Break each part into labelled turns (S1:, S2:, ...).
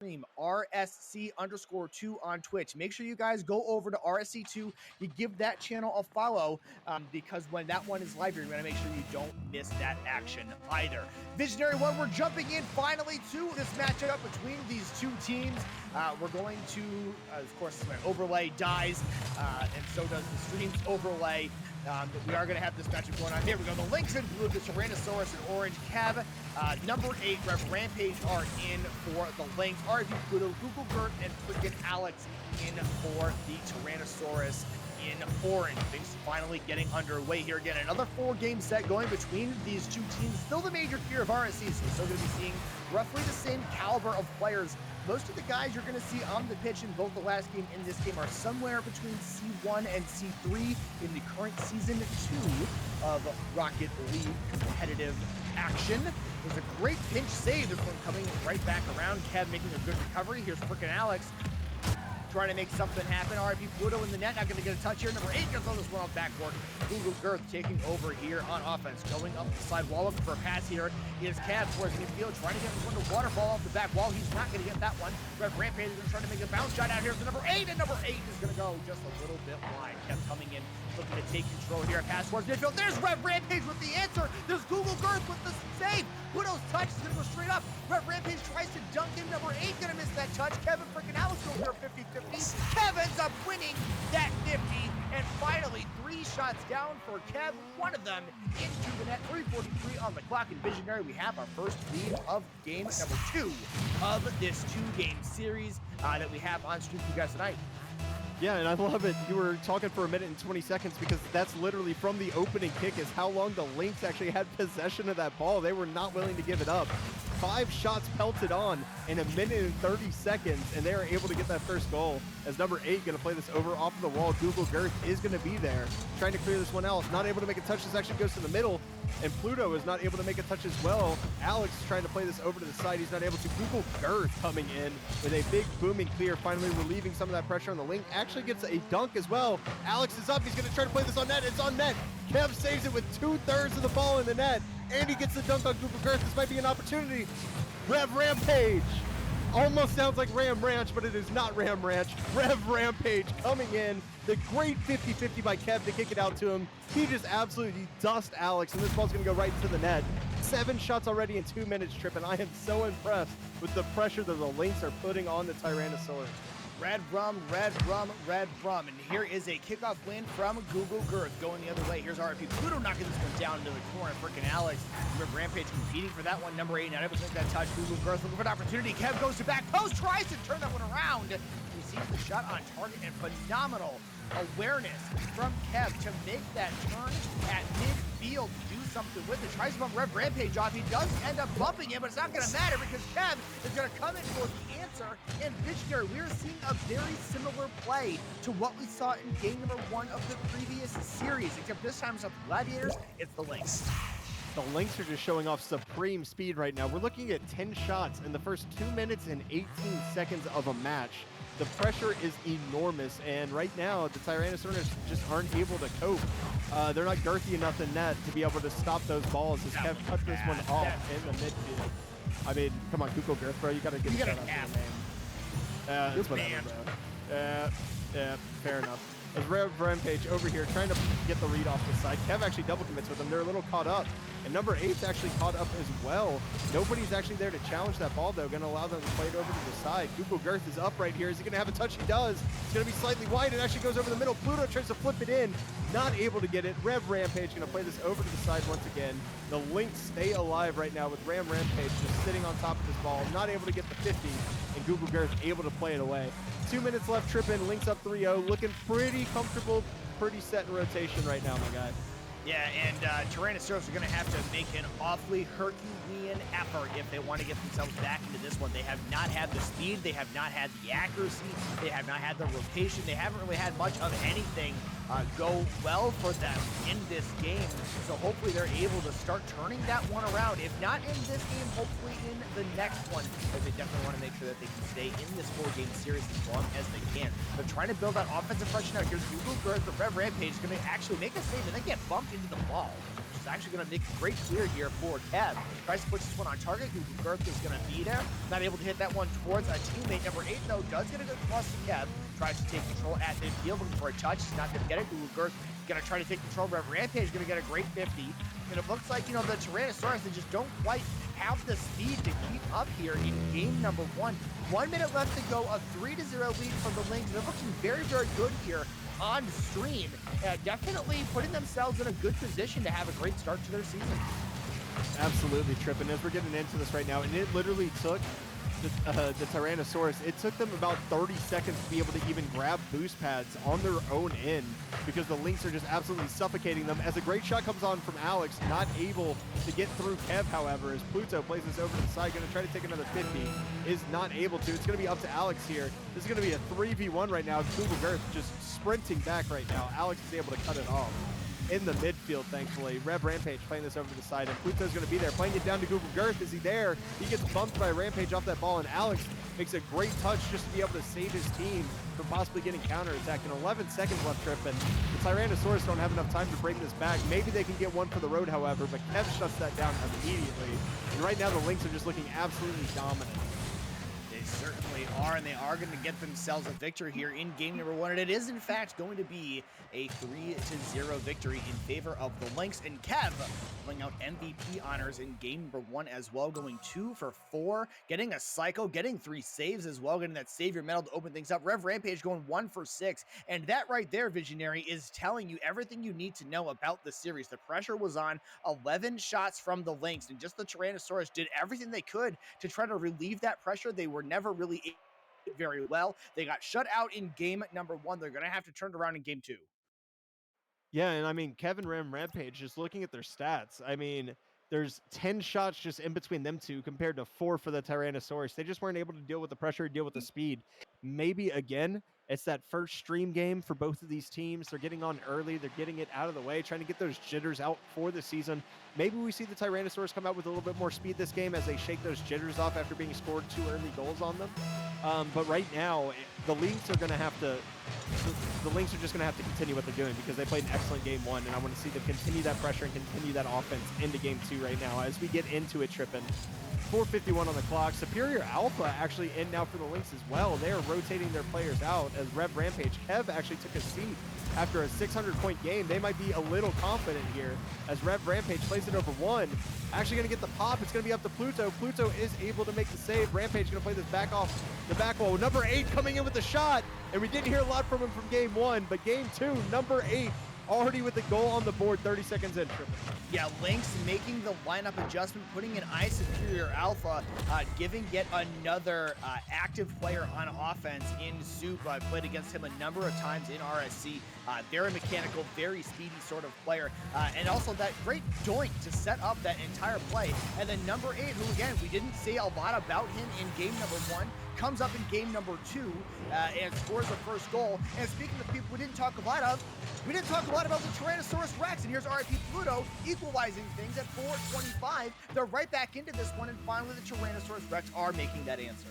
S1: RSC_2 on Twitch. Make sure you guys go over to RSC2. You give that channel a follow because when that one is live, you're going to make sure you don't miss that action either. VisionaryOne, we're jumping in finally to this matchup between these two teams. We're going to, of course, my overlay dies, and so does the stream's overlay. But we are going to have this matchup going on. Here we go. The Lynx in blue, the Tyrannosaurus in orange. Kev, number 8, Rev Rampage are in for the Lynx. RV Pluto, Google Gert, and freaking Alex in for the Tyrannosaurus in orange. Things finally getting underway here again. Another 4-game set going between these two teams. Still the major fear of RSC, so we're still going to be seeing roughly the same caliber of players. Most of the guys you're going to see on the pitch in both the last game and this game are somewhere between C1 and C3 in the current Season 2 of Rocket League competitive action. There's a great pinch save. This one coming right back around. Kev making a good recovery. Here's frickin' Alex trying to make something happen. RIP Pluto in the net, not going to get a touch here. Number 8 gonna throw this one off backboard. Google Girth taking over here on offense. Going up the side wall, looking for a pass here. Is Cav towards midfield, trying to get this one to waterfall off the back wall. He's not going to get that one. Rev Rampage is going to try to make a bounce shot out here for number 8, and number 8 is going to go just a little bit wide. Kev coming in, looking to take control here. Pass towards midfield. There's Rev Rampage with the answer. There's Google Girth with the save. Pluto's touch is going to go straight up. Rev Rampage tries to dunk in. Number 8 going to miss that touch. Kevin freaking Alex goes there 50-50. Kev ends up winning that 50. And finally, 3 shots down for Kev. One of them into the net. 3:43 on the clock. In Visionary, we have our first lead of game number 2 of this 2-game series that we have on stream for you guys tonight.
S2: Yeah, and I love it. You were talking for 1 minute and 20 seconds because that's literally from the opening kick is how long the Lynx actually had possession of that ball. They were not willing to give it up. 5 shots pelted on in 1 minute and 30 seconds, and they are able to get that first goal. As number 8 going to play this over off of the wall. Google Girth is going to be there, trying to clear this one out. Not able to make a touch. This actually goes to the middle, and Pluto is not able to make a touch as well. Alex is trying to play this over to the side. He's not able to. Google Girth coming in with a big booming clear, finally relieving some of that pressure on the Link. Actually gets a dunk as well. Alex is up. He's going to try to play this on net. It's on net. Kev saves it with 2/3 of the ball in the net. And he gets the dunk on Google Girth. This might be an opportunity. Rev Rampage. Almost sounds like Ram Ranch, but it is not Ram Ranch. Rev Rampage coming in. The great 50-50 by Kev to kick it out to him. He just absolutely dust Alex, and this ball's going to go right into the net. 7 shots already in 2 minutes, Trip, and I am so impressed with the pressure that the Lynx are putting on the Tyrannosaurus.
S1: Red rum, red rum, red rum. And here is a kickoff win from Google Girth going the other way. Here's RP Pluto knocking this one down into the corner. Freaking Alex. Remember Rampage competing for that one. Number 8 not able to make that touch. Google Girth looking for an opportunity. Kev goes to back post, tries to turn that one around. He sees the shot on target and phenomenal awareness from Kev to make that turn at midfield. Do something with it. Tries to bump Rev Rampage off. He does end up bumping him, but it's not going to matter because Kev is going to come in for the answer. And Visionary, we're seeing a very similar play to what we saw in game number 1 of the previous series, except this time it's not the Gladiators, it's the Lynx.
S2: The Lynx are just showing off supreme speed right now. We're looking at 10 shots in the first 2 minutes and 18 seconds of a match. The pressure is enormous, and right now the Tyrannosaurus just aren't able to cope. They're not girthy enough in net to be able to stop those balls as Kev cut this one off in the midfield. I mean, come on, Google Girth, bro. You got to get a shout out to the name. It's whatever, bro. Yeah, fair enough. As Rev Rampage over here trying to get the read off the side. Kev actually double commits with them. They're a little caught up. And number 8's actually caught up as well. Nobody's actually there to challenge that ball, though. Going to allow them to play it over to the side. Google Girth is up right here. Is he going to have a touch? He does. It's going to be slightly wide. It actually goes over the middle. Pluto tries to flip it in. Not able to get it. Rev Rampage going to play this over to the side once again. The Lynx stay alive right now with Ram Rampage just sitting on top of this ball. Not able to get the 50. And Google Girth able to play it away. 2 minutes left, tripping. Lynx up 3-0. Looking pretty comfortable, pretty set in rotation right now, my guy.
S1: Yeah, and Tyrannosaurus are going to have to make an awfully Herculean effort if they want to get themselves back into this one. They have not had the speed. They have not had the accuracy. They have not had the rotation. They haven't really had much of anything go well for them in this game. So hopefully they're able to start turning that one around. If not in this game, hopefully in the next one. But they definitely want to make sure that they can stay in this 4-game series as long as they can. They're trying to build that offensive pressure now. Here's Google Girth, but Rev Rampage is going to actually make a save, and they get bumped into the ball, which is actually going to make a great clear here for Kev. Tries to put this one on target. Google Girth is going to be there. Not able to hit that one towards a teammate. Number 8, though, does get a good cross to Kev. Tries to take control at midfield, looking for a touch. He's not going to get it. Google Girth going to try to take control. Rev Rampage going to get a great 50. And it looks like, you know, the Tyrannosaurus, they just don't quite have the speed to keep up here in game number 1. 1 minute left to go, a 3-0 lead for the Lynx. They're looking very, very good here on stream. Definitely putting themselves in a good position to have a great start to their season.
S2: Absolutely, Trippin'. As we're getting into this right now, and it literally took the Tyrannosaurus, it took them about 30 seconds to be able to even grab boost pads on their own end because the Lynx are just absolutely suffocating them. As a great shot comes on from Alex, not able to get through Kev, however, as Pluto plays this over to the side, going to try to take another 50, is not able to. It's going to be up to Alex here. This is going to be a 3v1 right now. Google Girth just sprinting back right now. Alex is able to cut it off in the midfield, thankfully. Rev Rampage playing this over to the side, and Pluto's going to be there, playing it down to Google Girth. Is he there? He gets bumped by Rampage off that ball, and Alex makes a great touch just to be able to save his team from possibly getting counterattacked. In 11 seconds left, Trip, and the Tyrannosaurus don't have enough time to bring this back. Maybe they can get one for the road, however, but Kev shuts that down immediately. And right now, the Lynx are just looking absolutely dominant.
S1: They certainly are, and they are going to get themselves a victory here in game number 1. And it is, in fact, going to be a 3-0 victory in favor of the Lynx. And Kev pulling out MVP honors in game number 1 as well, going 2 for 4, getting a cycle, getting 3 saves as well, getting that savior medal to open things up. Rev Rampage going 1 for 6. And that right there, Visionary, is telling you everything you need to know about the series. The pressure was on, 11 shots from the Lynx, and just the Tyrannosaurus did everything they could to try to relieve that pressure. They were never really very well. They got shut out in game number 1. They're going to have to turn it around in game 2.
S2: Yeah, and I mean, Kevin Ram Rampage, just looking at their stats, I mean, there's 10 shots just in between them two compared to 4 for the Tyrannosaurus. They just weren't able to deal with the pressure, deal with the speed. Maybe, again, it's that first stream game for both of these teams. They're getting on early. They're getting it out of the way, trying to get those jitters out for the season. Maybe we see the Tyrannosaurus come out with a little bit more speed this game as they shake those jitters off after being scored 2 early goals on them. But right now, the Lynx are going to have to the Lynx are just going to have to continue what they're doing because they played an excellent game 1, and I want to see them continue that pressure and continue that offense into game 2 right now as we get into it, Trippin'. 4:51 on the clock. Superior Alpha actually in now for the Lynx as well. They are rotating their players out as Rev Rampage. Kev actually took a seat after a 600-point game. They might be a little confident here as Rev Rampage plays it over 1. Actually going to get the pop. It's going to be up to Pluto. Pluto is able to make the save. Rampage going to play this back off the back wall. Number 8 coming in with the shot, and we didn't hear a lot from him from game 1, but game 2, number 8 already with the goal on the board 30 seconds in.
S1: Yeah, Lynx making the lineup adjustment, putting in Superior Alpha, giving yet another active player on offense in Soup. I played against him a number of times in RSC. Very mechanical, very speedy sort of player. And also that great doink to set up that entire play. And then number 8, who again, we didn't say a lot about him in game number 1, comes up in game number 2 and scores the first goal. And speaking of people we didn't talk a lot of, we didn't talk a lot about the Tyrannosaurus Rex, and here's RIP Pluto equalizing things at 4:25. They're right back into this one, and finally the Tyrannosaurus Rex are making that answer.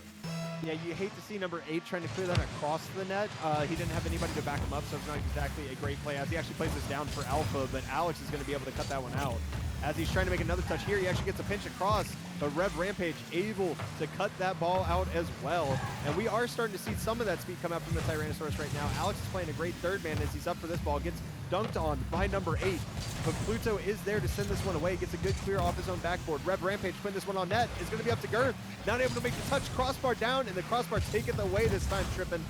S2: Yeah, you hate to see number 8 trying to clear that across the net. He didn't have anybody to back him up, so it's not exactly a great play as he actually plays this down for Alpha, but Alex is going to be able to cut that one out. As he's trying to make another touch here, he actually gets a pinch across, but Rev Rampage able to cut that ball out as well. And we are starting to see some of that speed come out from the Tyrannosaurus right now. Alex is playing a great third man as he's up for this ball, gets dunked on by number 8. But Pluto is there to send this one away, gets a good clear off his own backboard. Rev Rampage putting this one on net. Is going to be up to Girth. Not able to make the touch, crossbar down, and the crossbar taken away this time, Trippin'.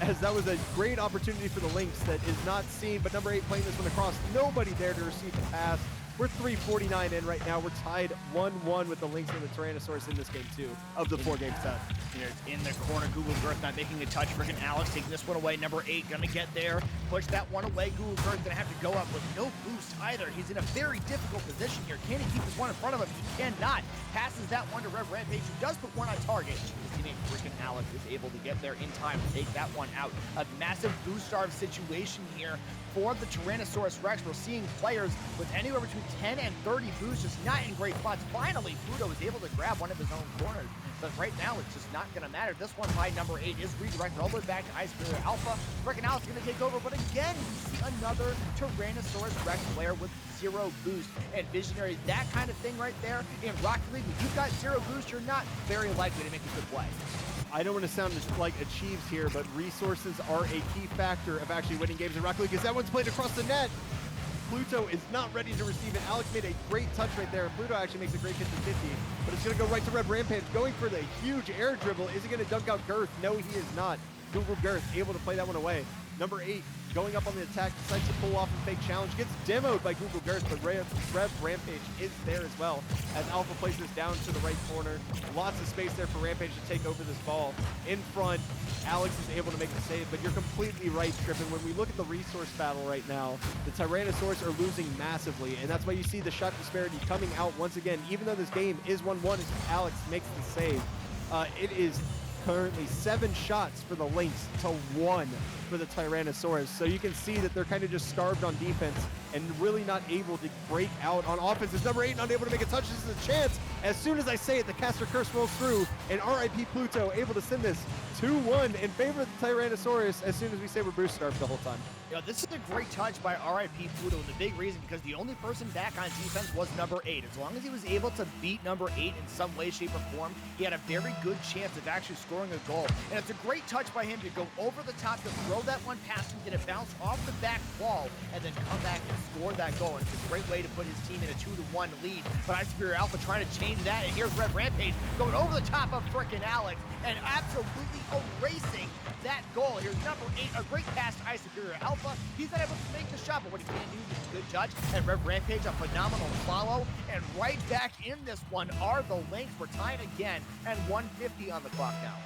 S2: As that was a great opportunity for the Lynx that is not seen, but number 8 playing this one across. Nobody there to receive the pass. We're 3:49 in right now. We're tied 1-1 with the Lynx and the Tyrannosaurus in this game 2 of the 4-game set.
S1: Here's in the corner, Google Girth not making a touch. Freaking Alex taking this one away. Number 8 gonna get there, push that one away. Google Girth gonna have to go up with no boost either. He's in a very difficult position here. Can he keep this one in front of him? He cannot. Passes that one to Rev Rampage, who does put one on target. His teammate freaking Alex Alex is able to get there in time to take that one out. A massive boost starve situation here for the Tyrannosaurus Rex. We're seeing players with anywhere between 10 and 30 boosts, just not in great spots. Finally, Pluto is able to grab one of his own corners, but right now it's just not going to matter. This one by number 8 is redirected all the way back to Ice Superior Alpha. Freaking Alex is going to take over, but again, we see another Tyrannosaurus Rex player with 0 boost. And Visionary, that kind of thing right there in Rocket League, if you've got 0 boost, you're not very likely to make a good play.
S2: I don't want to sound like achieves here, but resources are a key factor of actually winning games in Rocket League, because that one's played across the net. Pluto is not ready to receive it. Alex made a great touch right there. Pluto actually makes a great 50-50, but it's going to go right to Red Rampage, going for the huge air dribble. Is he going to dunk out Girth? No, he is not. Google Girth able to play that one away. Number 8 going up on the attack, decides to pull off a fake challenge, gets demoed by Google Girth, but Red Rampage is there as well as Alpha places down to the right corner. Lots of space there for Rampage to take over this ball. In front, Alex is able to make the save, but you're completely right, Trippin. When we look at the resource battle right now, the Tyrannosaurus are losing massively, and that's why you see the shot disparity coming out once again. Even though this game is 1-1 as Alex makes the save, it is currently 7 shots for the Lynx to 1 for the Tyrannosaurus. So you can see that they're kind of just starved on defense and really not able to break out on offense. As number 8 not able to make a touch. This is a chance. As soon as I say it, the caster curse rolls through, and RIP Pluto able to send this 2-1 in favor of the Tyrannosaurus as soon as we say we're boost starved the whole time.
S1: You know, this is a great touch by RIP Pluto, and the big reason because the only person back on defense was number 8. As long as he was able to beat number 8 in some way, shape, or form, he had a very good chance of actually scoring a goal. And it's a great touch by him to go over the top, to throw that one past him, get it bounce off the back wall, and then come back and score that goal. And it's a great way to put his team in a 2-1 lead. But Ice Superior Alpha trying to change that, and here's Red Rampage going over the top of frickin' Alex and absolutely erasing that goal. Here's number 8, a great pass to Ice Superior Alpha. He's not able to make the shot, but what he can do is a good touch. And Red Rampage, a phenomenal follow. And right back in this one are the Lynx. We're tied again, and 150 on the clock now.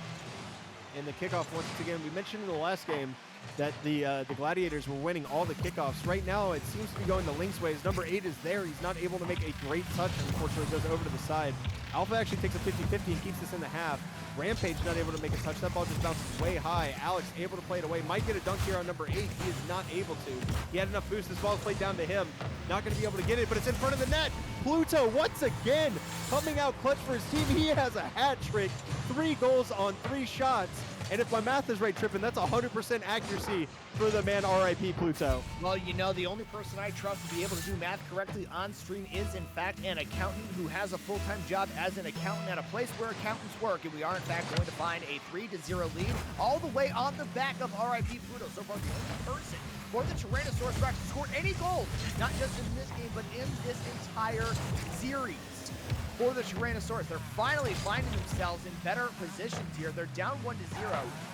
S2: In the kickoff, once again, we mentioned in the last game that the Gladiators were winning all the kickoffs. Right now, it seems to be going the Lynx ways. Number 8 is there. He's not able to make a great touch, and unfortunately goes over to the side. Alpha actually takes a 50-50 and keeps this in the half. Rampage not able to make a touch. That ball just bounces way high. Alex able to play it away. Might get a dunk here on number 8. He is not able to. He had enough boost. This ball is played down to him. Not going to be able to get it, but it's in front of the net. Pluto, once again, coming out clutch for his team. He has a hat trick. 3 goals on 3 shots. And if my math is right, Trippin, that's 100% accuracy for the man RIP Pluto.
S1: Well, you know, the only person I trust to be able to do math correctly on stream is, in fact, an accountant who has a full-time job as an accountant at a place where accountants work. And we are, in fact, going to find a 3-0 lead all the way on the back of RIP Pluto. So far, the only person for the Tyrannosaurus Rex to score any goals, not just in this game, but in this entire series. For the Tyrannosaurus, they're finally finding themselves in better positions here. They're down 1-0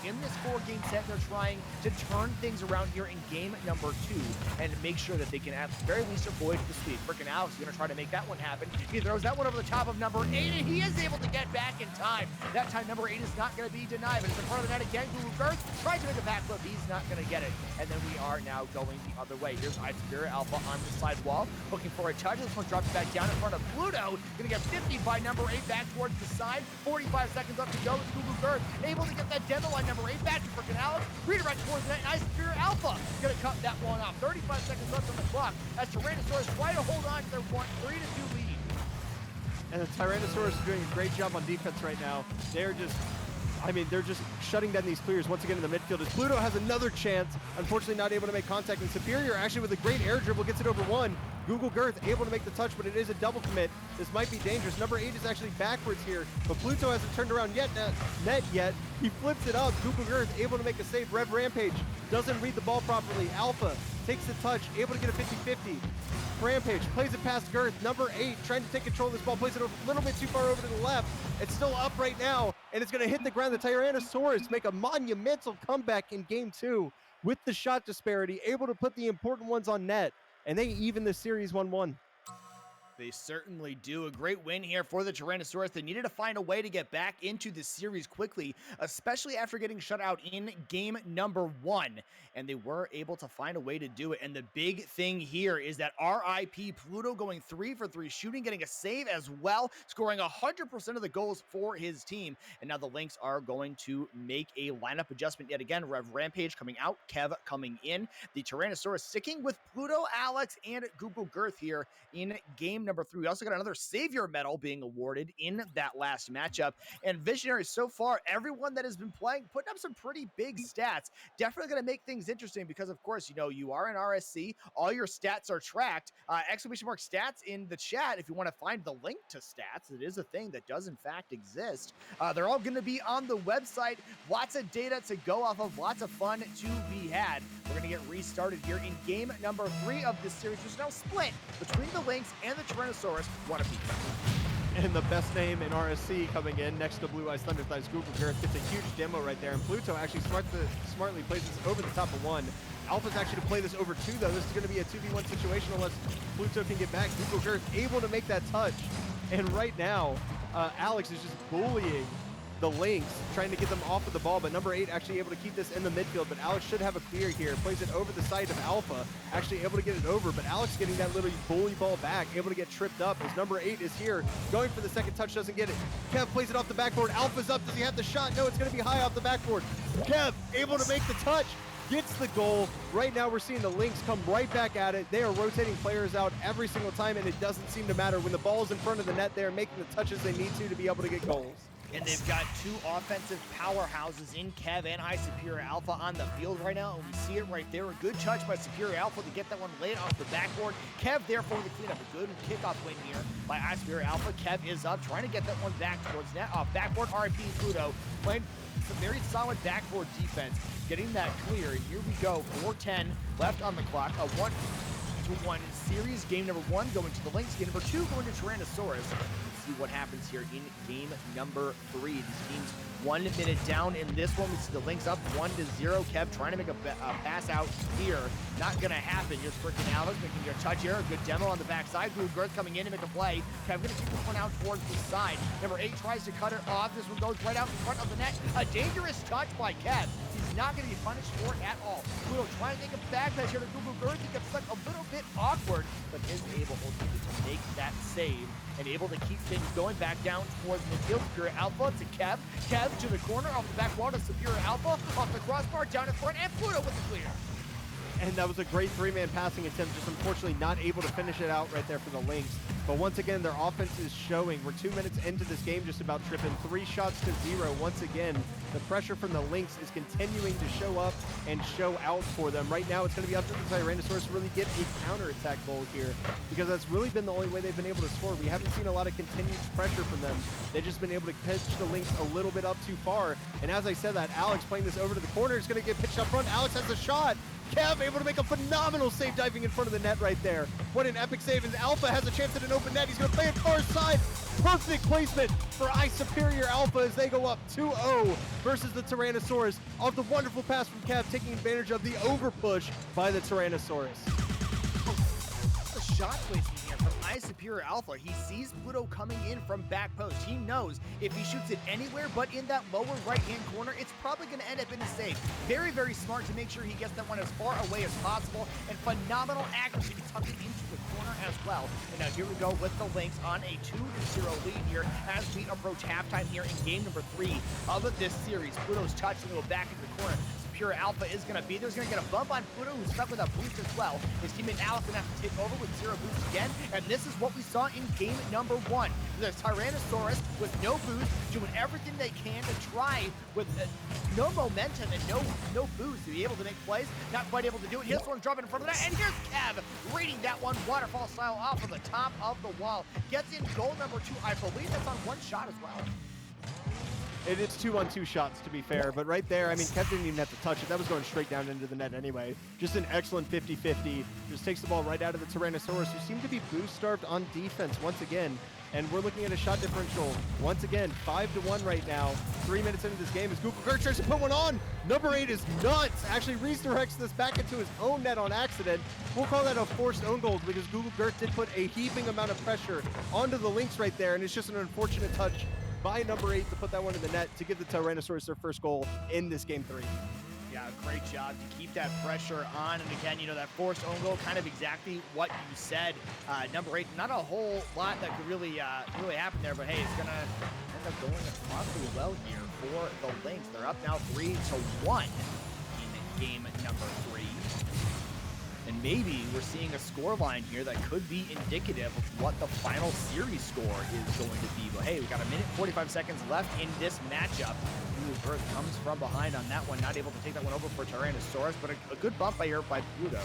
S1: in this 4-game set. They're trying to turn things around here in game number 2 and make sure that they can at the very least avoid the sweep. Frickin' Alex is going to try to make that one happen. He throws that one over the top of number 8, and he is able to get back in time. That time, number 8 is not going to be denied, but it's in front of the net again. Guru Girth tries to make a backflip. He's not going to get it. And then we are now going the other way. Here's Ice Superior Alpha on the side wall, looking for a touch. This one drops back down in front of Pluto. Going to get 50 by number 8 back towards the side. 45 seconds left to go. It's Google Girth able to get that demo on number 8 back to frickin' Alex. Redirect towards the net. Ice Superior Alpha going to cut that one off. 35 seconds left on the clock as Tyrannosaurus try to hold on to their 3-2 lead.
S2: And the Tyrannosaurus is doing a great job on defense right now. They're just shutting down these clears once again in the midfield as Pluto has another chance. Unfortunately not able to make contact, and Superior actually with a great air dribble gets it over 1. Google Girth able to make the touch, but it is a double commit. This might be dangerous. Number 8 is actually backwards here, but Pluto hasn't turned around net yet. He flips it up. Google Girth able to make a save. Red Rampage doesn't read the ball properly. Alpha takes the touch, able to get a 50-50. Rampage plays it past Girth. Number 8 trying to take control of this ball, plays it a little bit too far over to the left. It's still up right now, and it's going to hit the ground. The Tyrannosaurus make a monumental comeback in game 2 with the shot disparity, able to put the important ones on net, and they even the series 1-1.
S1: They certainly do. A great win here for the Tyrannosaurus. They needed to find a way to get back into the series quickly, especially after getting shut out in game number 1. And they were able to find a way to do it. And the big thing here is that RIP Pluto going 3 for 3 shooting, getting a save as well, scoring 100% of the goals for his team. And now the Lynx are going to make a lineup adjustment yet again. Rev Rampage coming out, Kev coming in. The Tyrannosaurus sticking with Pluto, Alex, and Google Girth here in game number 3. We also got another Savior medal being awarded in that last matchup. And Visionary, so far, everyone that has been playing, putting up some pretty big stats. Definitely going to make things interesting because, of course, you know, you are in RSC. All your stats are tracked. Exclamation mark stats in the chat if you want to find the link to stats. It is a thing that does, in fact, exist. They're all going to be on the website. Lots of data to go off of. Lots of fun to be had. We're going to get restarted here in game number 3 of this series, which is now split between the Lynx and the Tyrannosaurus, one apiece.
S2: And the best name in RSC coming in next to Blue Eyes Thunder Thighs. Google Girth gets a huge demo right there, and Pluto actually smartly plays this over the top of 1. Alpha's actually to play this over 2, though. This is going to be a 2v1 situation unless Pluto can get back. Google Girth able to make that touch. And right now, Alex is just bullying the Lynx, trying to get them off of the ball, but number 8 actually able to keep this in the midfield, but Alex should have a clear here. Plays it over the side of Alpha, actually able to get it over, but Alex getting that little bully ball back, able to get tripped up as number 8 is here, going for the second touch, doesn't get it. Kev plays it off the backboard. Alpha's up. Does he have the shot? No, it's going to be high off the backboard. Kev able to make the touch, gets the goal. Right now we're seeing the Lynx come right back at it. They are rotating players out every single time, and it doesn't seem to matter. When the ball's in front of the net, they're making the touches they need to be able to get goals.
S1: And they've got 2 offensive powerhouses in Kev and High Superior Alpha on the field right now, and we see it right there. A good touch by Superior Alpha to get that one laid off the backboard. Kev there for the cleanup. A good kickoff win here by High Superior Alpha. Kev is up, trying to get that one back towards net. Backboard RIP Pluto, playing some very solid backboard defense, getting that clear. And here we go, 4:10 left on the clock. A 1-1 series. Game number 1 going to the Lynx. Game number 2 going to Tyrannosaurus. See what happens here in game number 3. These teams 1 minute down in this one. We see the Lynx up 1-0. Kev trying to make a pass out here. Not going to happen. Here's freaking Alex making a touch here. A good demo on the backside. Blue Girth coming in to make a play. Kev going to keep this one out towards the side. Number 8 tries to cut it off. This one goes right out in front of the net. A dangerous touch by Kev. He's not going to be punished for it at all. Pluto trying to make a back pass here to Google Girth. He gets stuck a little bit awkward, but is able to make that save and able to keep things going back down towards midfield. Superior Alpha to Kev. Kev to the corner, off the back wall to Superior Alpha, off the crossbar, down in front, and Pluto with the clear.
S2: And that was a great 3-man passing attempt, just unfortunately not able to finish it out right there for the Lynx. But once again, their offense is showing. We're 2 minutes into this game, just about tripping. 3 shots to 0. Once again, the pressure from the Lynx is continuing to show up and show out for them. Right now, it's going to be up to the Tyrannosaurus to really get a counterattack goal here, because that's really been the only way they've been able to score. We haven't seen a lot of continued pressure from them. They've just been able to pitch the Lynx a little bit up too far. And as I said that, Alex playing this over to the corner is going to get pitched up front. Alex has a shot. Kev able to make a phenomenal save diving in front of the net right there. What an epic save, and Alpha has a chance at an open net. He's going to play it far side. Perfect placement for High Superior Alpha as they go up 2-0 versus the Tyrannosaurus off the wonderful pass from Kev, taking advantage of the overpush by the Tyrannosaurus.
S1: The shot placement here from High Superior Alpha. He sees Pluto coming in from back post. He knows if he shoots it anywhere but in that lower right-hand corner, it's probably going to end up in a save. Very, very smart to make sure he gets that one as far away as possible, and phenomenal accuracy to tuck it into the corner as well. And now here we go with the Lynx on a 2-0 lead here as we approach halftime here in game number 3 of this series. Pluto's touch to go back into the corner. Superior Alpha is going to be there. He's going to get a bump on Pluto, who's stuck with a boost as well. His teammate Alex going to have to take over with 0 boost again, and this is what we saw in game number 1. The Tyrannosaurus with no boost, doing everything they can to try with no momentum and no boost to be able to make plays. Not quite able to do it. Here's one dropping in front of that, and here's Kev reading that one waterfall style off of the top of the wall. Gets in goal number 2. I believe that's on 1 shot as well.
S2: It is 2-on-2 shots, to be fair, but right there, I mean, Kev didn't even have to touch it. That was going straight down into the net anyway. Just an excellent 50-50. Just takes the ball right out of the Tyrannosaurus, who seem to be boost-starved on defense once again. And we're looking at a shot differential, once again, 5-1 right now. 3 minutes into this game as Google Gert tries to put one on. Number 8 is nuts. Actually redirects this back into his own net on accident. We'll call that a forced own goal because Google Gert did put a heaping amount of pressure onto the Lynx right there, and it's just an unfortunate touch by number 8 to put that one in the net to give the Tyrannosaurus their first goal in this game 3.
S1: Yeah, great job to keep that pressure on. And again, you know, that forced own goal, kind of exactly what you said. Number 8, not a whole lot that could really happen there, but hey, it's gonna end up going remarkably well here for the Lynx. They're up now 3-1 in game number 3. And maybe we're seeing a score line here that could be indicative of what the final series score is going to be. But hey, we got 1:45 seconds left in this matchup. Google Gert comes from behind on that one, not able to take that one over for Tyrannosaurus, but a good bump by Pluto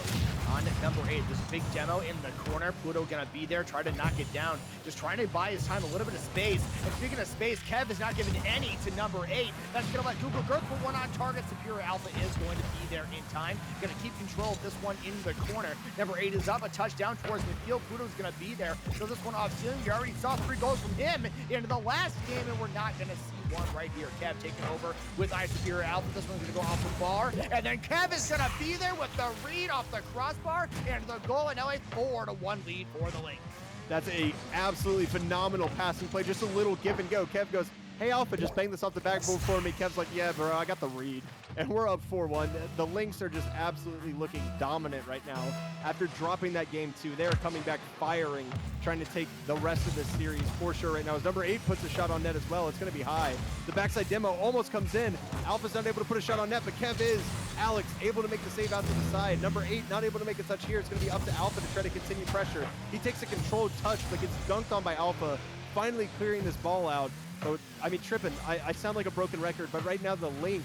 S1: on number 8. This big demo in the corner. Pluto gonna be there, try to knock it down, just trying to buy his time a little bit of space. And speaking of space, Kev is not giving any to number 8. That's gonna let Google Gert put one on target. Superior Alpha is going to be there in time. Gonna keep control of this one in the corner. Number 8 is up, a touchdown towards midfield. Pluto's gonna be there. So this one off ceiling. You already saw 3 goals from him into the last game, and we're not gonna see one right here. Kev taking over with Superior Alpha. This one's gonna go off the bar, and then Kev is gonna be there with the read off the crossbar and the goal, and now a 4-1 lead for the Lynx.
S2: That's a absolutely phenomenal passing play. Just a little give and go. Kev goes, hey Alpha, just bang this off the backboard for me. Kev's like, yeah, bro, I got the read. And we're up 4-1. The Lynx are just absolutely looking dominant right now. After dropping that game 2, they're coming back firing, trying to take the rest of this series for sure right now. As number 8 puts a shot on net as well, it's going to be high. The backside demo almost comes in. Alpha's not able to put a shot on net, but Kev is. Alex able to make the save out to the side. Number 8 not able to make a touch here. It's going to be up to Alpha to try to continue pressure. He takes a controlled touch, but gets dunked on by Alpha, finally clearing this ball out. So, I mean, tripping, I sound like a broken record, but right now the Lynx,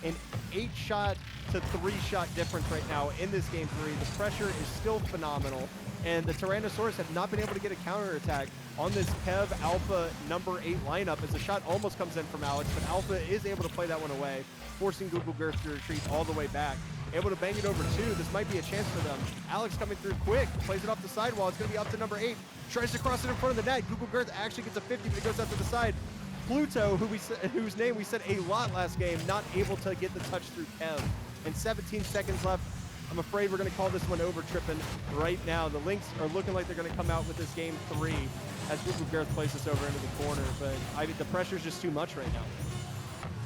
S2: an 8-shot to 3-shot difference right now in this game 3. The pressure is still phenomenal, and the Tyrannosaurus have not been able to get a counterattack on this Kev Alpha number 8 lineup as the shot almost comes in from Alex, but Alpha is able to play that one away, forcing Google Gert to retreat all the way back. Able to bang it over 2. This might be a chance for them. Alex coming through quick, plays it off the sidewall. It's going to be up to number 8. Tries to cross it in front of the net. Google Gert actually gets a 50, but it goes out to the side. Pluto, whose name we said a lot last game, not able to get the touch through Kev. And 17 seconds left. I'm afraid we're going to call this one over, tripping right now. The Lynx are looking like they're going to come out with this game 3 as Google Gert plays this over into the corner. But I mean, the pressure's just too much right now.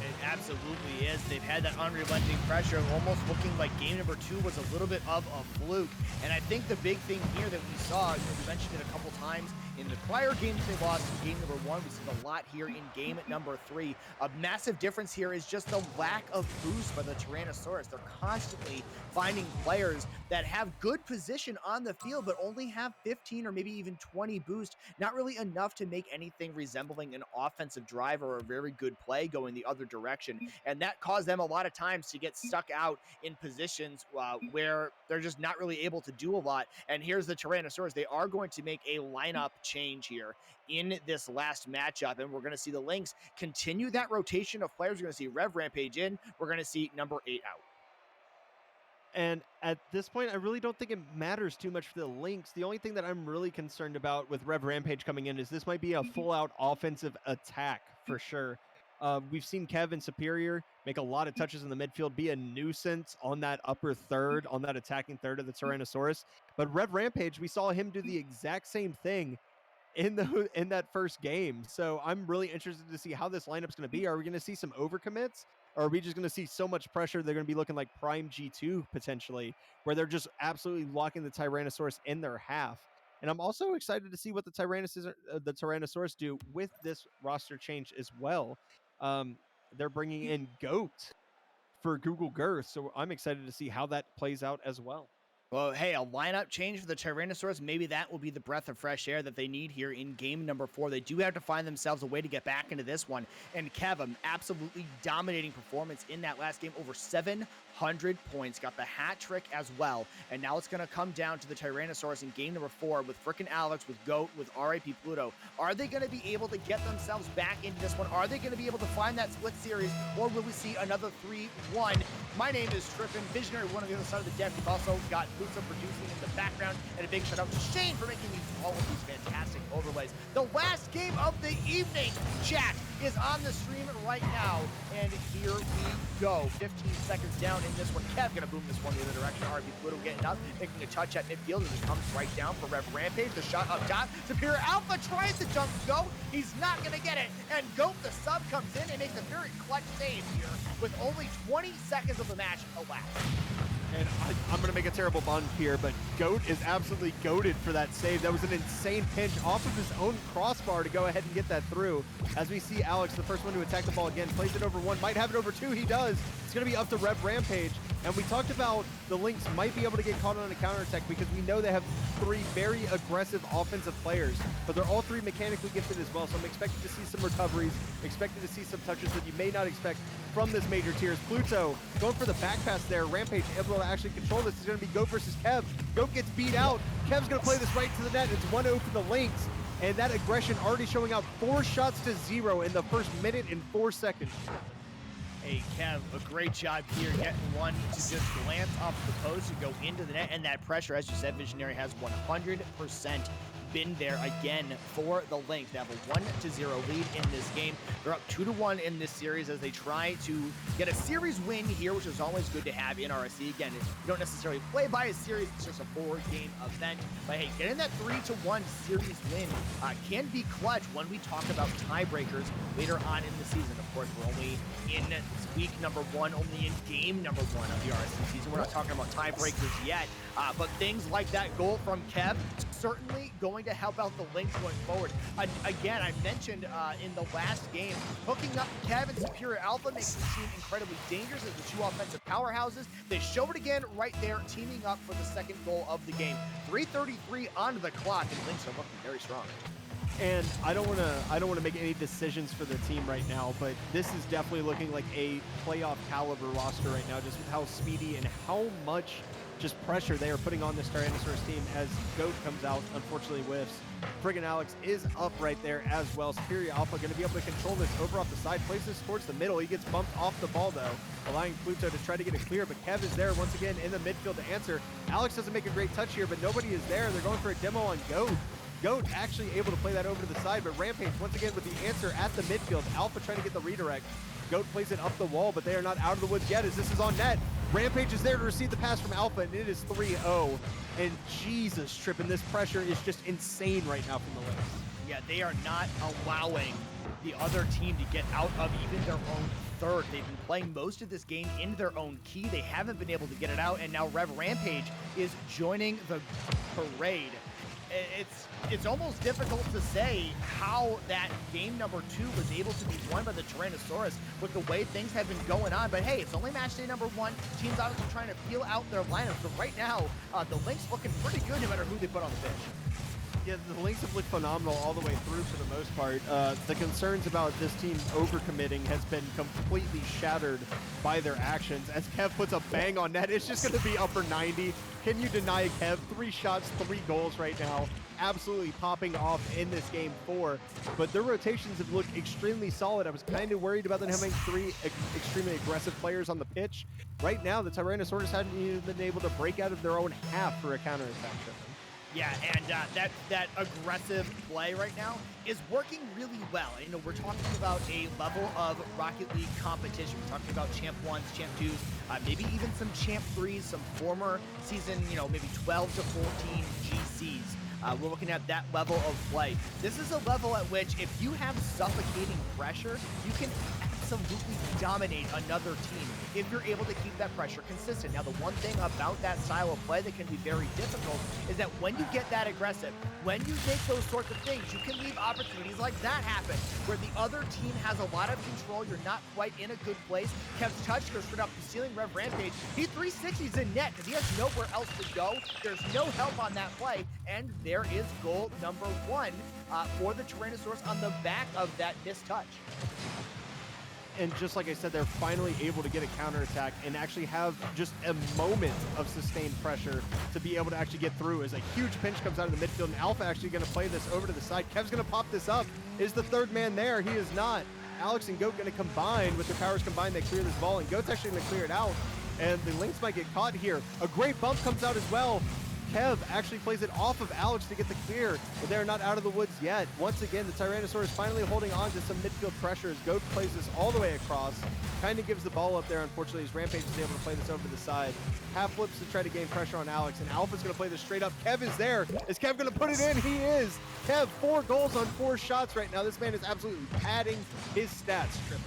S1: It absolutely is. They've had that unrelenting pressure, almost looking like game number 2 was a little bit of a fluke. And I think the big thing here that we saw, we mentioned it a couple times, in the prior games they lost in game number 1, we see a lot here in game number 3. A massive difference here is just the lack of boost by the Tyrannosaurus. They're constantly finding players that have good position on the field, but only have 15 or maybe even 20 boost. Not really enough to make anything resembling an offensive drive or a very good play going the other direction. And that caused them a lot of times to get stuck out in positions where they're just not really able to do a lot. And here's the Tyrannosaurus. They are going to make a lineup change here in this last matchup, and we're going to see the Lynx continue that rotation of players. We're going to see Rev Rampage in. We're going to see number 8 out.
S2: And at this point, I really don't think it matters too much for the Lynx. The only thing that I'm really concerned about with Rev Rampage coming in is this might be a full-out offensive attack for sure. We've seen Kevin Superior make a lot of touches in the midfield, be a nuisance on that upper third, on that attacking third of the Tyrannosaurus. But Rev Rampage, we saw him do the exact same thing in that first game. So I'm really interested to see how this lineup's going to be. Are we going to see some overcommits? Or are we just going to see so much pressure they're going to be looking like Prime G2 potentially, where they're just absolutely locking the Tyrannosaurus in their half? And I'm also excited to see what the Tyrannosaurus do with this roster change as well. They're bringing in Goat for Google Gert, so I'm excited to see how that plays out as well.
S1: Well, hey, a lineup change for the Tyrannosaurus, maybe that will be the breath of fresh air that they need here in game number 4. They do have to find themselves a way to get back into this one. And Kevin, absolutely dominating performance in that last game, over 700 points, got the hat trick as well. And now it's going to come down to the Tyrannosaurus in game number 4 with frickin' Alex, with Goat, with RIP Pluto. Are they going to be able to get themselves back into this one? Are they going to be able to find that split series, or will we see another 3-1? My name is Trippin, VisionaryOne on the other side of the deck. We've also got Pluto producing in the background, and a big shout out to Shane for making all of these fantastic overlays. The last game of the evening, chat, is on the stream right now, and here we go. 15 seconds down in this one. Kev gonna boom this one the other direction. RB Pluto getting up, making a touch at midfield, and it comes right down for Rev Rampage. The shot up top. Superior Alpha tries to jump Go. He's not gonna get it, and Goat, the sub, comes in and makes a very clutch save here with only 20 seconds of the match elapsed.
S2: And I'm going to make a terrible pun here, but Goat is absolutely goated for that save. That was an insane pinch off of his own crossbar to go ahead and get that through. As we see Alex, the first one to attack the ball again, plays it over one, might have it over two. He does. It's going to be up to Rev Rampage. And we talked about the Lynx might be able to get caught on a counterattack because we know they have three very aggressive offensive players, but they're all three mechanically gifted as well. So I'm expecting to see some recoveries, expecting to see some touches that you may not expect from this major tiers. Pluto going for the back pass there. Rampage able to actually control this. It's going to be Goat versus Kev. Goat gets beat out. Kev's going to play this right to the net. It's 1-0 for the Lynx. And that aggression already showing out 4 shots to 0 in the first minute and 4 seconds.
S1: Hey, Kev, a great job here getting one to just glance off the post and go into the net. And that pressure, as you said, Visionary has 100% been there again for the Lynx. They have a 1-0 lead in this game. They're up 2-1 in this series as they try to get a series win here, which is always good to have in RSC. Again, you don't necessarily play by a series, it's just a 4-game event. But hey, getting that 3-1 series win can be clutch when we talk about tiebreakers later on in the season. Of course, we're only in week number 1, only in game number 1 of the RSC season. We're not talking about tiebreakers yet, but things like that goal from Kev certainly going to help out the Lynx going forward. Again, I mentioned in the last game, hooking up Kev and Superior Alpha makes it seem incredibly dangerous as the two offensive powerhouses. They show it again right there, teaming up for the second goal of the game. 3:33 on the clock, and Lynx are looking very strong.
S2: And I don't want to make any decisions for the team right now, but this is definitely looking like a playoff caliber roster right now, just with how speedy and how much just pressure they are putting on this Tyrannosaurus team as Goat comes out, unfortunately whiffs. Friggin' Alex is up right there as well. Superior Alpha going to be able to control this over off the side, places this towards the middle. He gets bumped off the ball though, allowing Pluto to try to get it clear, but Kev is there once again in the midfield to answer. Alex doesn't make a great touch here, but nobody is there. They're going for a demo on Goat. Goat actually able to play that over to the side, but Rampage once again with the answer at the midfield. Alpha trying to get the redirect. Goat plays it up the wall, but they are not out of the woods yet as this is on net. Rampage is there to receive the pass from Alpha, and it is 3-0. And Jesus, Trippin, this pressure is just insane right now from the Lynx.
S1: Yeah, they are not allowing the other team to get out of even their own third. They've been playing most of this game in their own key. They haven't been able to get it out, and now Rev Rampage is joining the parade. It's almost difficult to say how that game number 2 was able to be won by the Tyrannosaurus with the way things have been going on. But hey, it's only match day number 1. Teams obviously trying to feel out their lineups. But right now, the Lynx looking pretty good no matter who they put on the pitch.
S2: Yeah, the Lynx have looked phenomenal all the way through for the most part. The concerns about this team overcommitting has been completely shattered by their actions. As Kev puts a bang on net, it's just going to be upper 90. Can you deny Kev? 3 shots, 3 goals right now. Absolutely popping off in this game 4. But their rotations have looked extremely solid. I was kind of worried about them having 3 extremely aggressive players on the pitch. Right now, the Tyrannosaurus haven't even been able to break out of their own half for a counterattack.
S1: Yeah, and that aggressive play right now is working really well. You know, we're talking about a level of Rocket League competition. We're talking about Champ 1s, Champ 2s, maybe even some Champ 3s, some former season, you know, maybe 12 to 14 GCs. We're looking at that level of play. This is a level at which if you have suffocating pressure, you can absolutely dominate another team if you're able to keep that pressure consistent. Now, the one thing about that style of play that can be very difficult is that when you get that aggressive, when you make those sorts of things, you can leave opportunities like that happen, where the other team has a lot of control, you're not quite in a good place. Kev's touch goes straight up the ceiling, Rev Rampage. He 360s in net because he has nowhere else to go. There's no help on that play, and there is goal number 1 for the Tyrannosaurus on the back of that missed touch.
S2: And just like I said, they're finally able to get a counterattack and actually have just a moment of sustained pressure to be able to actually get through as a huge pinch comes out of the midfield. And Alpha actually going to play this over to the side. Kev's going to pop this up. Is the third man there? He is not. Alex and Goat going to combine with their powers combined. They clear this ball, and Goat's actually going to clear it out. and the Lynx might get caught here. A great bump comes out as well. Kev actually plays it off of Alex to get the clear, but they're not out of the woods yet. Once again, the Tyrannosaurus finally holding on to some midfield pressure as Goat plays this all the way across. Kind of gives the ball up there, unfortunately, as Rampage is able to play this over to the side. Half flips to try to gain pressure on Alex, and Alpha's going to play this straight up. Kev is there. Is Kev going to put it in? He is. Kev, 4 goals on 4 shots right now. This man is absolutely padding his stats, Trippin'.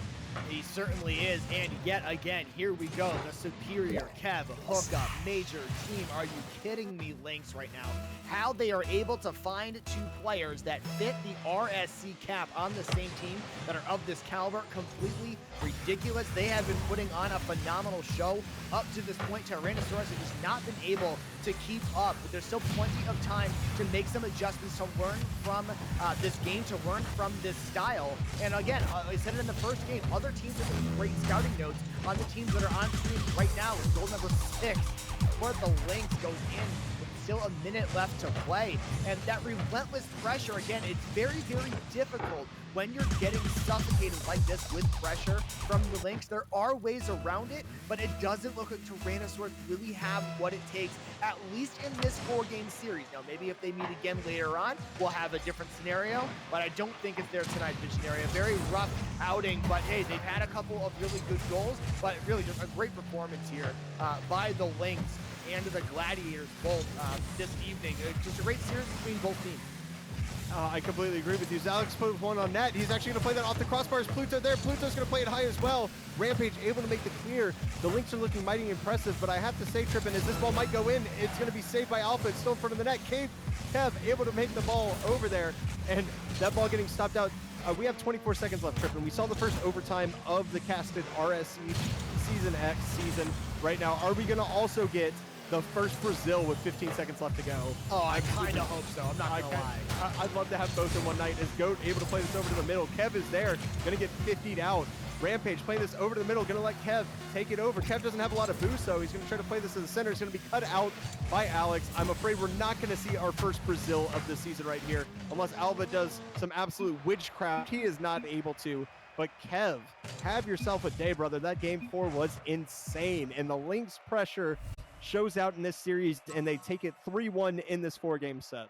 S1: He certainly is, and yet again, here we go. The superior Kev hookup major team. Are you kidding me, Lynx, right now? How they are able to find 2 players that fit the RSC cap on the same team that are of this caliber, completely ridiculous. They have been putting on a phenomenal show up to this point. Tyrannosaurus has just not been able to keep up, but there's still plenty of time to make some adjustments, to learn from this game, to learn from this style. And again, I said it in the first game, other teams have some great scouting notes on the teams that are on screen right now with goal number 6, where the Lynx goes in with still a minute left to play. And that relentless pressure, again, it's very, very difficult when you're getting suffocated like this with pressure from the Lynx. There are ways around it, but it doesn't look like Tyrannosaurus really have what it takes, at least in this 4-game series. Now, maybe if they meet again later on, we'll have a different scenario, but I don't think it's there tonight, Visionary. A very rough outing, but hey, they've had a couple of really good goals, but really just a great performance here by the Lynx and the Gladiators both this evening. Just a great series between both teams.
S2: I completely agree with you. Alex put one on net. He's actually going to play that off the crossbars. Pluto there. Pluto's going to play it high as well. Rampage able to make the clear. The Lynx are looking mighty impressive, but I have to say, Trippin', as this ball might go in, it's going to be saved by Alpha. It's still in front of the net. Kev able to make the ball over there, and that ball getting stopped out. We have 24 seconds left, Trippin'. We saw the first overtime of the casted RSC Season X season right now. Are we going to also get the first Brazil with 15 seconds left to go?
S1: Oh, I kind of hope so. I'm not going to lie.
S2: I'd love to have both in one night. As Goat able to play this over to the middle. Kev is there, going to get 50'd out. Rampage playing this over to the middle, going to let Kev take it over. Kev doesn't have a lot of boost, so he's going to try to play this as a center. It's going to be cut out by Alex. I'm afraid we're not going to see our first Brazil of the season right here, unless Alva does some absolute witchcraft. He is not able to. But Kev, have yourself a day, brother. That game 4 was insane, and the Lynx pressure shows out in this series, and they take it 3-1 in this 4-game set.